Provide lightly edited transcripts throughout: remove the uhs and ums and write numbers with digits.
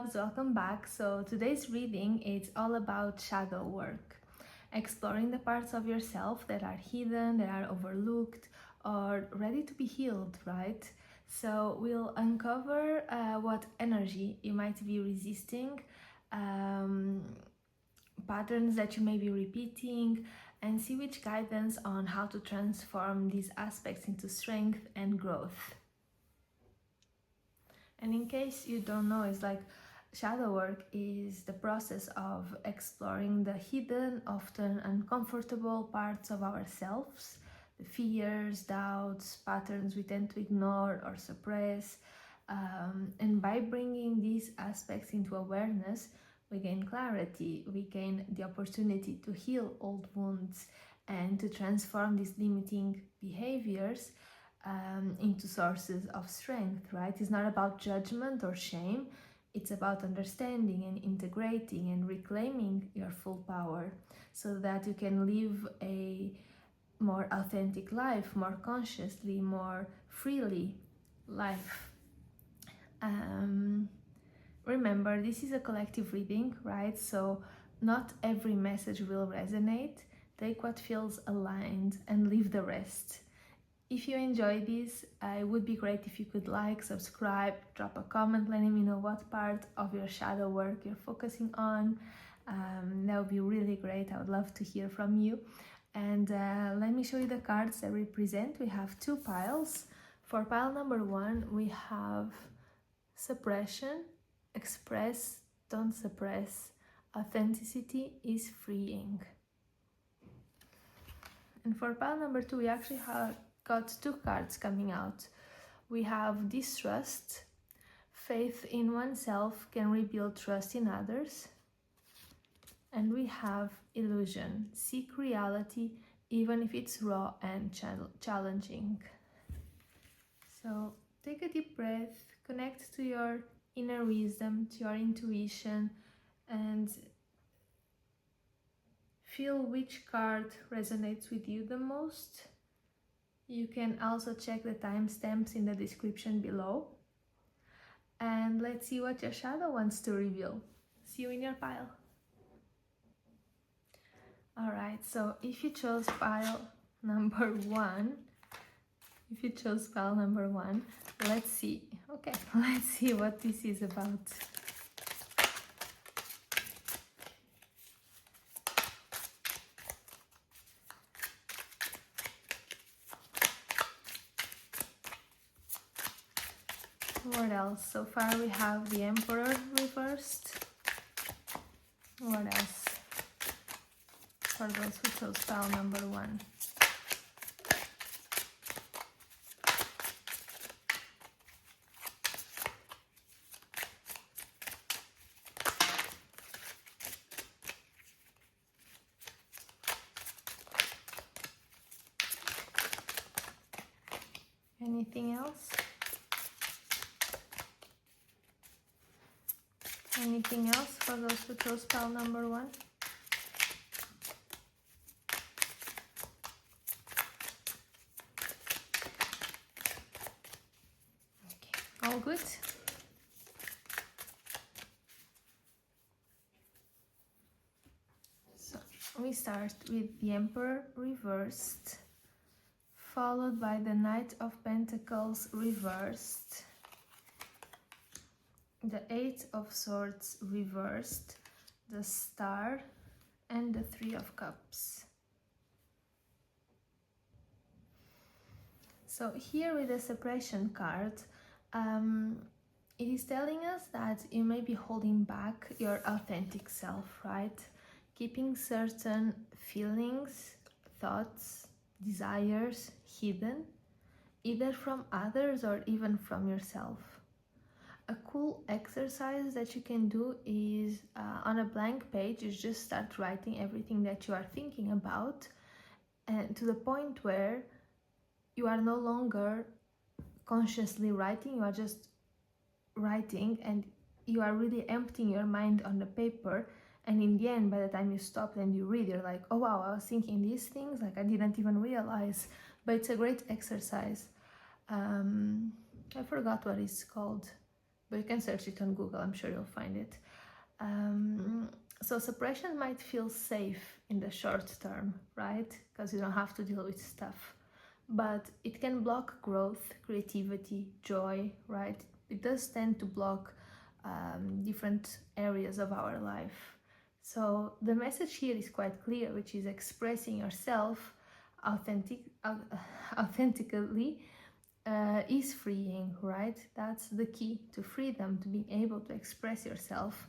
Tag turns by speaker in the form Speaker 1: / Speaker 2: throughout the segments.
Speaker 1: loves, welcome back. So today's reading is all about shadow work, exploring the parts of yourself that are hidden, that are overlooked, or ready to be healed, right? So we'll uncover what energy you might be resisting, patterns that you may be repeating, and see which guidance on how to transform these aspects into strength and growth. And in case you don't know, it's like shadow work is the process of exploring the hidden, often uncomfortable parts of ourselves, the fears, doubts, patterns we tend to ignore or suppress. And by bringing these aspects into awareness, we gain clarity, we gain the opportunity to heal old wounds and to transform these limiting behaviors into sources of strength, right? It's not about judgment or shame. It's about understanding and integrating and reclaiming your full power so that you can live a more authentic life, more consciously, more freely life. Remember, this is a collective reading, right? So not every message will resonate. Take what feels aligned and leave the rest. If you enjoy this, it would be great if you could like, subscribe, drop a comment letting me know what part of your shadow work you're focusing on. That would be really great. I would love to hear from you. And let me show you the cards that represent. We have two piles. For pile number 1, we have suppression, express, don't suppress. Authenticity is freeing. And for pile number 2, we actually got two cards coming out. We have distrust. Faith in oneself can rebuild trust in others. And we have illusion. Seek reality even if it's raw and challenging. So take a deep breath, connect to your inner wisdom, to your intuition, and feel which card resonates with you the most. You can also check the timestamps in the description below. And let's see what your shadow wants to reveal. See you in your pile. Alright, so if you chose pile number 1, let's see. Okay, let's see what this is about. What else? So far we have the Emperor reversed. What else? For those who chose pile number 1. Anything else? Anything else for those who chose pile number 1? Okay, all good? So we start with the Emperor reversed, followed by the Knight of Pentacles reversed, the Eight of Swords reversed, the Star, and the Three of Cups. So here with the suppression card, it is telling us that you may be holding back your authentic self, right? Keeping certain feelings, thoughts, desires hidden, either from others or even from yourself. A cool exercise that you can do is on a blank page, you just start writing everything that you are thinking about, and to the point where you are no longer consciously writing, you are just writing and you are really emptying your mind on the paper. And in the end, by the time you stop and you read, you're like, oh wow, I was thinking these things, like I didn't even realize. But it's a great exercise. I forgot what it's called, but you can search it on Google, I'm sure you'll find it. So suppression might feel safe in the short term, right? Because you don't have to deal with stuff. But it can block growth, creativity, joy, right? It does tend to block different areas of our life. So the message here is quite clear, which is expressing yourself authentically is freeing, right? That's the key to freedom, to being able to express yourself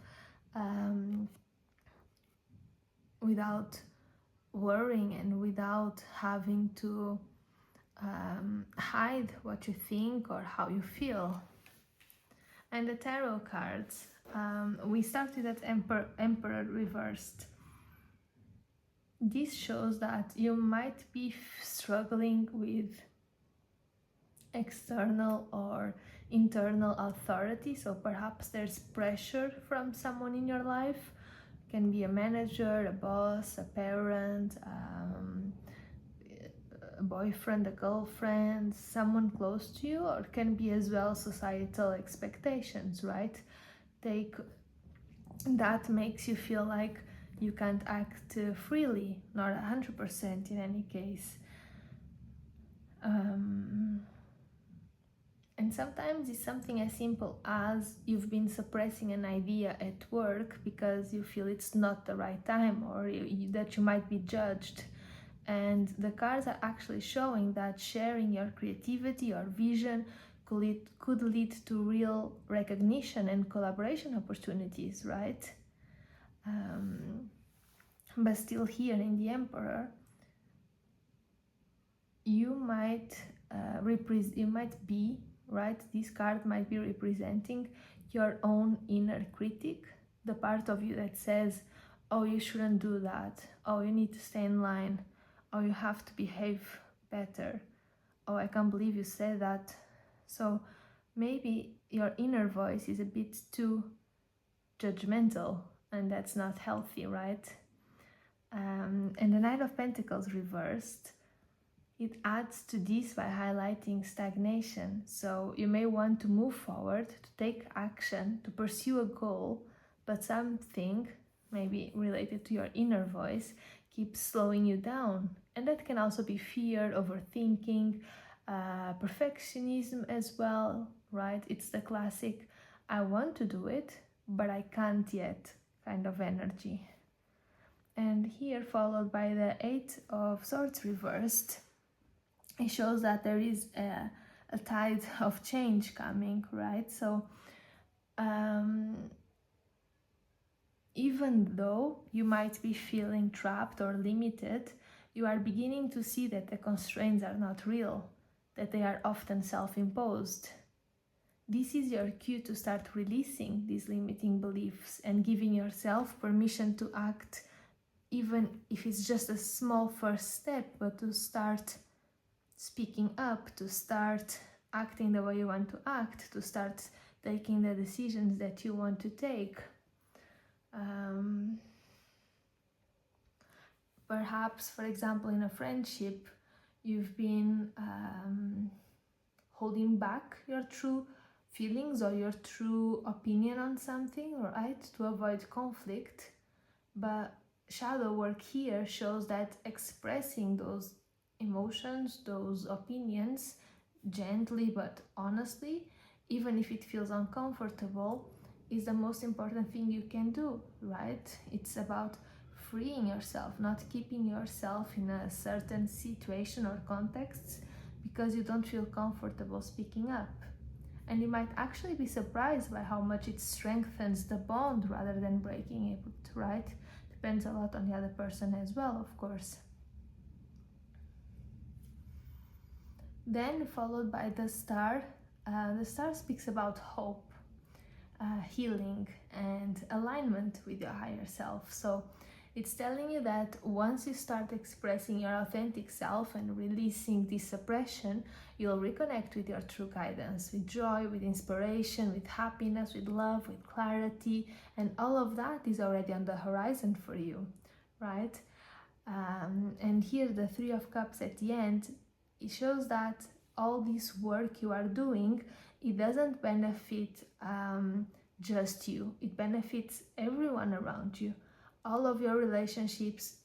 Speaker 1: without worrying and without having to hide what you think or how you feel. And the tarot cards, we started at Emperor reversed. This shows that you might be struggling with external or internal authority, so perhaps there's pressure from someone in your life. It can be a manager, a boss, a parent, a boyfriend, a girlfriend, someone close to you, or it can be as well societal expectations, right? That makes you feel like you can't act freely, not 100% in any case. And sometimes it's something as simple as you've been suppressing an idea at work because you feel it's not the right time, or that you might be judged. And the cards are actually showing that sharing your creativity or vision could lead to real recognition and collaboration opportunities, right? But still, here in the Emperor, you might be, right? This card might be representing your own inner critic, the part of you that says, oh, you shouldn't do that, oh, you need to stay in line, oh, you have to behave better, oh, I can't believe you said that. So maybe your inner voice is a bit too judgmental, and that's not healthy, right? And the Knight of Pentacles reversed, it adds to this by highlighting stagnation. So you may want to move forward, to take action, to pursue a goal, but something, maybe related to your inner voice, keeps slowing you down. And that can also be fear, overthinking, perfectionism as well, right? It's the classic, I want to do it, but I can't yet kind of energy. And here, followed by the Eight of Swords reversed, it shows that there is a tide of change coming, right? So even though you might be feeling trapped or limited, you are beginning to see that the constraints are not real, that they are often self-imposed. This is your cue to start releasing these limiting beliefs and giving yourself permission to act, even if it's just a small first step, but to start speaking up, to start acting the way you want to act, to start taking the decisions that you want to take. Perhaps, for example, in a friendship, you've been holding back your true feelings or your true opinion on something, right, to avoid conflict. But shadow work here shows that expressing those emotions, those opinions, gently but honestly, even if it feels uncomfortable, is the most important thing you can do, right? It's about freeing yourself, not keeping yourself in a certain situation or context because you don't feel comfortable speaking up. And you might actually be surprised by how much it strengthens the bond rather than breaking it, right? Depends a lot on the other person as well, of course. Then followed by the Star. The Star speaks about hope, healing, and alignment with your higher self. So it's telling you that once you start expressing your authentic self and releasing this suppression, you'll reconnect with your true guidance, with joy, with inspiration, with happiness, with love, with clarity, and all of that is already on the horizon for you, right? And here the Three of Cups at the end, it shows that all this work you are doing it doesn't benefit just you, it benefits everyone around you, all of your relationships,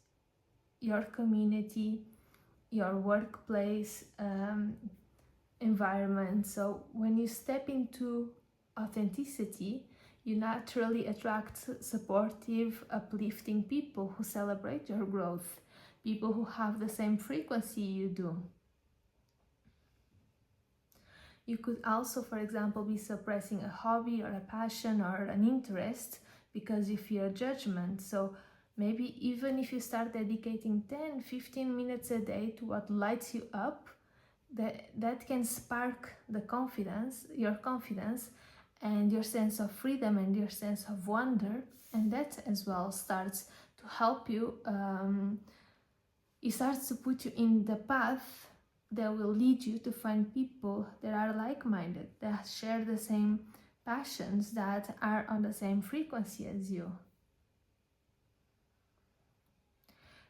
Speaker 1: your community, your workplace environment. So when you step into authenticity, you naturally attract supportive, uplifting people who celebrate your growth, people who have the same frequency you do. You could also, for example, be suppressing a hobby or a passion or an interest because you fear judgment. So maybe even if you start dedicating 10-15 minutes a day to what lights you up, that can spark the confidence, your confidence, and your sense of freedom and your sense of wonder. And that as well starts to help you. It starts to put you in the path that will lead you to find people that are like-minded, that share the same passions, that are on the same frequency as you.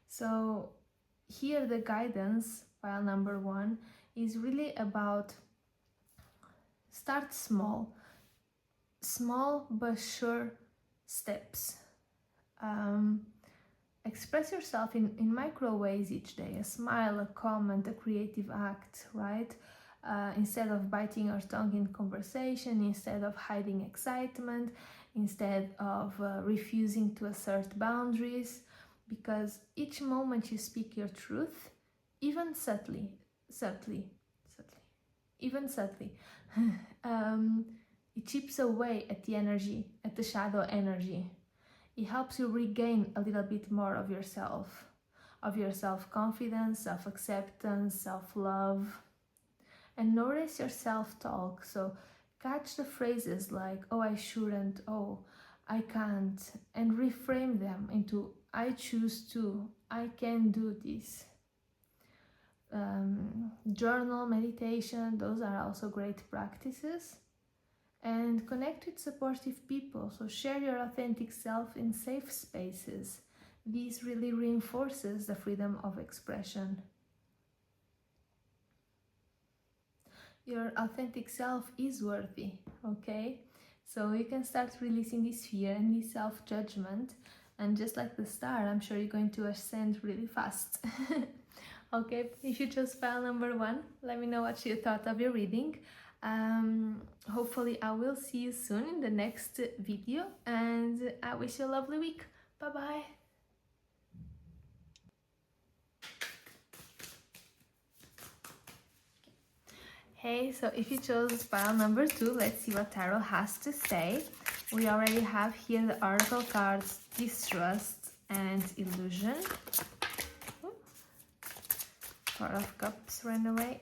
Speaker 1: So here the guidance, file number 1, is really about start small but sure steps. Express yourself in micro ways each day, a smile, a comment, a creative act, right? Instead of biting your tongue in conversation, instead of hiding excitement, instead of refusing to assert boundaries, because each moment you speak your truth, even subtly, it chips away at the energy, at the shadow energy. It helps you regain a little bit more of yourself, of your self-confidence, self-acceptance, self-love. And notice your self-talk. So catch the phrases like, oh, I shouldn't, oh, I can't, and reframe them into, I choose to, I can do this. Journal, meditation, those are also great practices. And connect with supportive people, so share your authentic self in safe spaces. This really reinforces the freedom of expression. Your authentic self is worthy, okay? So you can start releasing this fear and this self-judgment, and just like the star, I'm sure you're going to ascend really fast. Okay, if you chose file number 1, let me know what you thought of your reading. Hopefully I will see you soon in the next video, and I wish you a lovely week. Bye bye. Hey, so if you chose file number 2, let's see what Tarot has to say. We already have here the Oracle cards, Distrust and Illusion. Four of Cups ran away.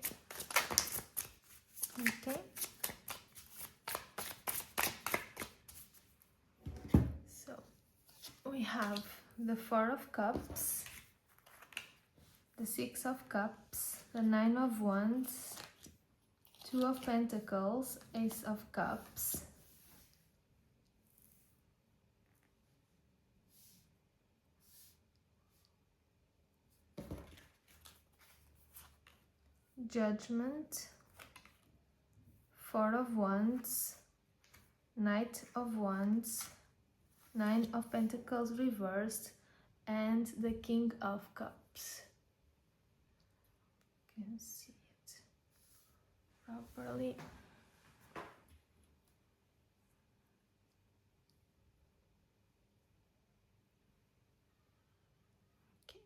Speaker 1: Okay. So we have the Four of Cups, the Six of Cups, the Nine of Wands, Two of Pentacles, Ace of Cups, Judgment, Four of Wands, Knight of Wands, Nine of Pentacles reversed, and the King of Cups. You can see it properly. Okay.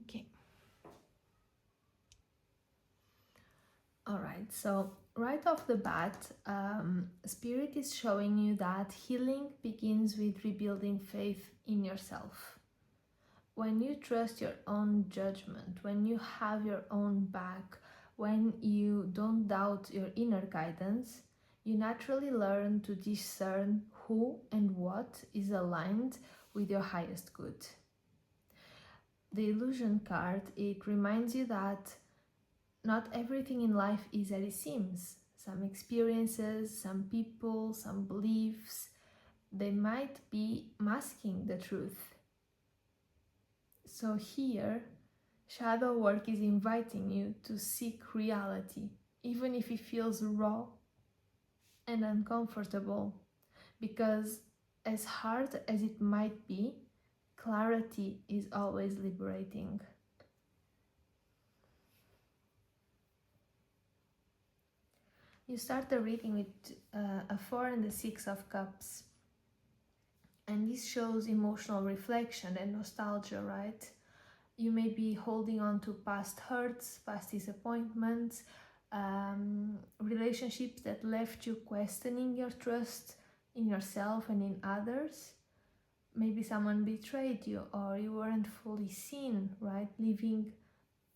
Speaker 1: Okay. All right, so right off the bat, Spirit is showing you that healing begins with rebuilding faith in yourself. When you trust your own judgment, when you have your own back, when you don't doubt your inner guidance, you naturally learn to discern who and what is aligned with your highest good. The Illusion card, it reminds you that not everything in life is as it seems. Some experiences, some people, some beliefs, they might be masking the truth. So here, Shadow work is inviting you to seek reality, even if it feels raw and uncomfortable, because as hard as it might be, clarity is always liberating. You start the reading with a 4 and a 6 of cups, and this shows emotional reflection and nostalgia, right? You may be holding on to past hurts, past disappointments, relationships that left you questioning your trust in yourself and in others. Maybe someone betrayed you, or you weren't fully seen, right? Leaving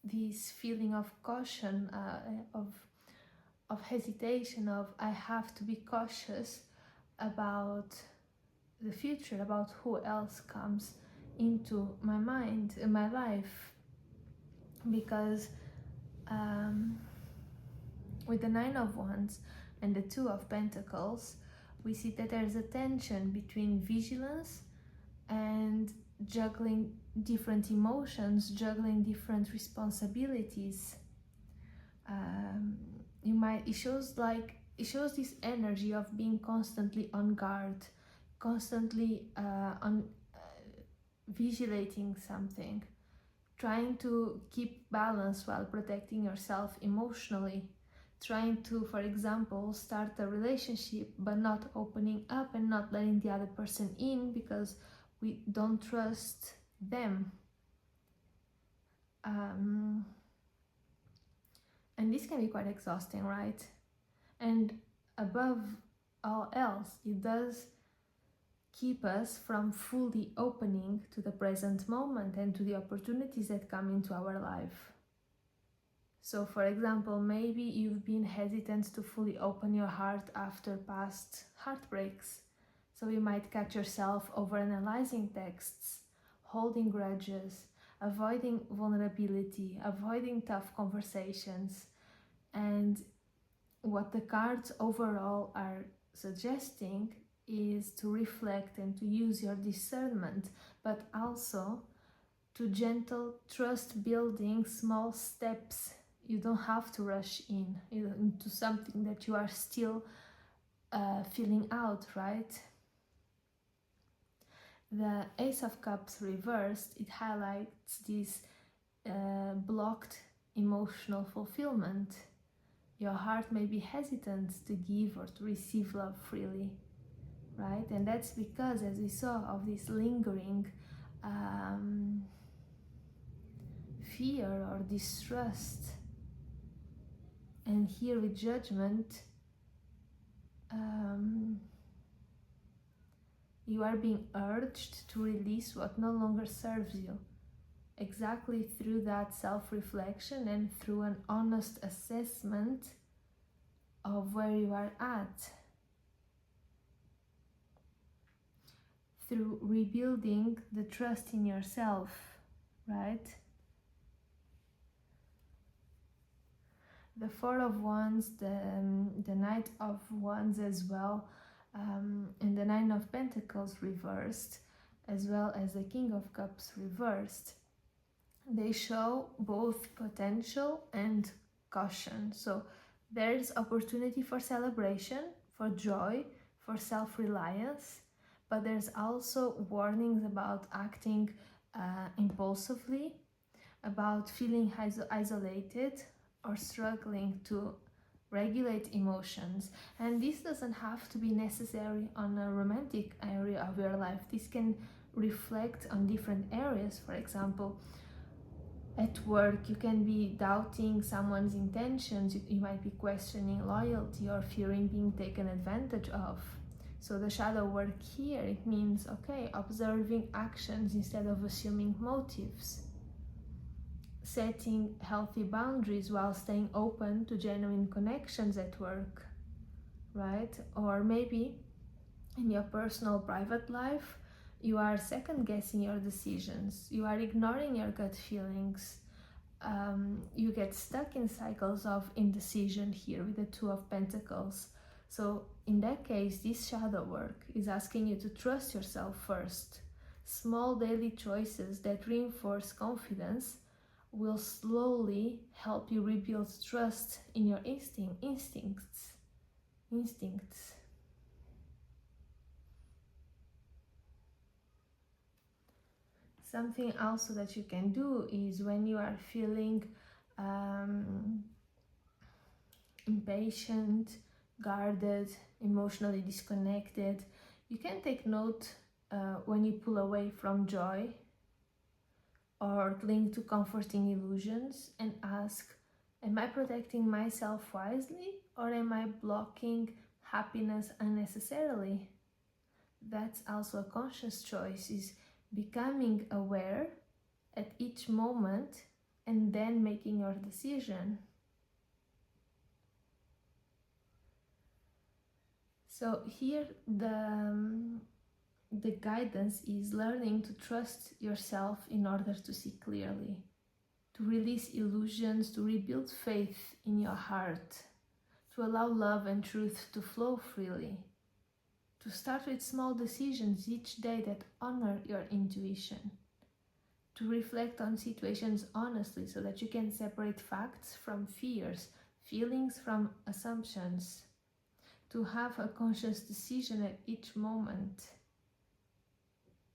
Speaker 1: this feeling of caution, of hesitation, of I have to be cautious about the future, about who else comes into my mind, in my life, because with the 9 of Wands and the 2 of Pentacles, we see that there's a tension between vigilance and juggling different emotions, juggling different responsibilities. It shows this energy of being constantly on guard, constantly vigilating something, trying to keep balance while protecting yourself emotionally, trying to, for example, start a relationship but not opening up and not letting the other person in because we don't trust them. And this can be quite exhausting, right? And above all else, it does keep us from fully opening to the present moment and to the opportunities that come into our life. So, for example, maybe you've been hesitant to fully open your heart after past heartbreaks. So you might catch yourself overanalyzing texts, holding grudges, avoiding vulnerability, avoiding tough conversations. And what the cards overall are suggesting is to reflect and to use your discernment, but also to gentle trust building small steps. You don't have to rush into something that you are still feeling out, right? The Ace of Cups reversed, it highlights this blocked emotional fulfillment. Your heart may be hesitant to give or to receive love freely, right? And that's because, as we saw, of this lingering fear or distrust. And here with Judgment, you are being urged to release what no longer serves you, exactly through that self-reflection and through an honest assessment of where you are at, through rebuilding the trust in yourself, right? The 4 of Wands, the Knight of Wands as well, and the 9 of Pentacles reversed, as well as the King of Cups reversed, they show both potential and caution. So there's opportunity for celebration, for joy, for self-reliance, but there's also warnings about acting impulsively, about feeling isolated or struggling to regulate emotions. And this doesn't have to be necessary on a romantic area of your life. This can reflect on different areas. For example, at work, you can be doubting someone's intentions. You might be questioning loyalty or fearing being taken advantage of. So the shadow work here, it means, okay, observing actions instead of assuming motives, setting healthy boundaries while staying open to genuine connections at work, right? Or maybe in your personal private life, you are second guessing your decisions, you are ignoring your gut feelings, you get stuck in cycles of indecision here with the 2 of Pentacles. So in that case, this shadow work is asking you to trust yourself first. Small daily choices that reinforce confidence will slowly help you rebuild trust in your instincts. Something also that you can do is when you are feeling impatient, guarded, emotionally disconnected, you can take note when you pull away from joy or cling to comforting illusions and ask, am I protecting myself wisely or am I blocking happiness unnecessarily? That's also a conscious choice, is becoming aware at each moment and then making your decision. So here the guidance is learning to trust yourself in order to see clearly, to release illusions, to rebuild faith in your heart, to allow love and truth to flow freely, to start with small decisions each day that honor your intuition, to reflect on situations honestly so that you can separate facts from fears, feelings from assumptions, to have a conscious decision at each moment,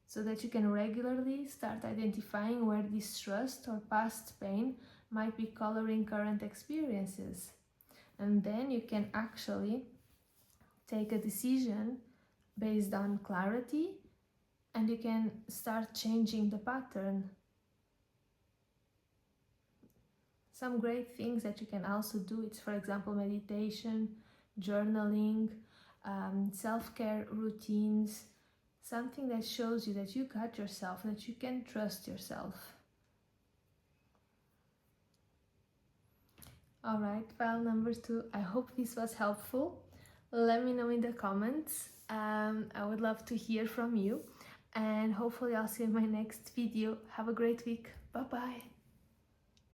Speaker 1: so that you can regularly start identifying where distrust or past pain might be coloring current experiences. And then you can actually take a decision based on clarity, and you can start changing the pattern. Some great things that you can also do, it's, for example, meditation, journaling, self-care routines, something that shows you that you got yourself, that you can trust yourself. All right, file number 2. I hope this was helpful. Let me know in the comments. I would love to hear from you, and hopefully I'll see you in my next video. Have a great week. Bye bye.